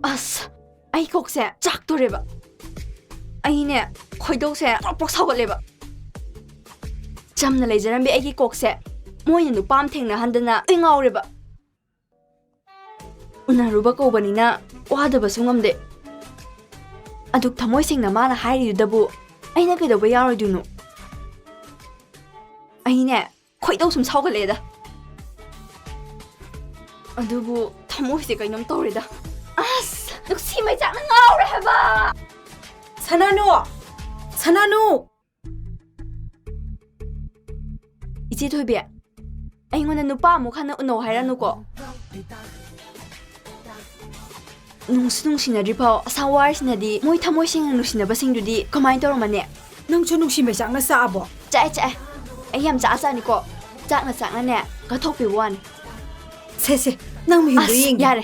ꯑꯁ ꯑꯩ ꯀꯣꯛꯁꯦ ꯆꯥꯛꯇꯣꯔꯦꯕ ꯑꯩꯅꯦ ꯈꯣꯏꯗꯧꯁꯦ ꯄ꯭ꯔꯣꯛ ꯁꯥꯎꯒꯠꯂꯦꯕ ꯆꯝꯅ ꯂꯩꯖꯔꯝꯕꯤ ꯑꯩꯒꯤ ꯀꯣꯛꯁꯦ ꯃꯣꯏꯅ ꯅꯨꯄꯥ ꯑꯃ ꯊꯦꯡꯅꯍꯟꯗꯅ ꯑꯩ ꯉꯥꯎꯔꯦꯕ ꯎꯅꯔꯨꯕ ꯀꯧꯕꯅꯤꯅ ꯋꯥꯗꯕꯁꯨ ꯉꯝꯗꯦ ꯑꯗꯨꯛ ꯊꯃꯣꯏ ꯁꯦꯡꯅ ꯃꯥꯅ ꯍꯥꯏꯔꯤꯗꯨꯗꯕꯨ ꯑꯩꯅ ꯀꯩꯗꯧꯕ ꯌꯥꯔꯣꯏꯗꯣꯏꯅꯣ ꯑꯩꯅꯦ ꯈꯣꯏꯗꯧ ꯁꯨꯝ ꯁꯥꯎꯒꯠꯂꯦꯗ ꯑꯗꯨꯕꯨ ꯊꯃꯣꯏꯁꯦ ꯀꯩꯅꯣꯝ ꯇꯧꯔꯦꯗ ꯑꯁ ꯅꯨꯡꯁꯤ ꯃꯩꯆꯥꯛꯅ ꯉꯥꯎꯔꯦ ꯍꯥꯏꯕ ꯁꯅꯥꯅꯨ 이제 돌비 ꯑꯩꯉꯣꯟꯗ ꯅꯨꯄꯥ ꯑꯃꯨꯛ ꯍꯟꯅ ꯎꯅꯧ ꯍꯥꯏꯔꯅꯨꯀꯣ ꯅꯨꯡꯁꯨ ꯅꯨꯡꯁꯤꯅꯗ꯭ꯔꯤꯐꯥꯎ ꯑꯁꯥ ꯋꯥꯔꯤꯁꯤꯅꯗꯤ ꯃꯣꯏ ꯊꯃꯣꯏ ꯁꯦꯡꯅ ꯅꯨꯡꯁꯤꯅꯕꯁꯤꯡꯗꯨꯗꯤ ꯀꯃꯥꯏꯅ ꯇꯧꯔꯝꯃꯅꯤ ꯅꯪꯁꯨ ꯅꯨꯡꯁꯤ ꯃꯩꯆꯥꯛꯅ ꯆꯥꯛꯑꯕꯣ ꯆꯥꯛꯑꯦ ꯑꯩ ꯌꯥꯝ ꯆꯥꯛꯑꯅꯤꯀꯣ ꯆꯥꯛꯅ ꯆꯥꯛꯅꯅꯦ ꯀꯠꯊꯣꯛꯄꯤꯕ ꯋꯥꯅꯤ ꯁꯦ ꯅꯪ ꯃꯤꯍꯨꯟꯗꯣ ꯑꯁ ꯌꯦꯡꯒꯦ ꯌꯥꯔꯦ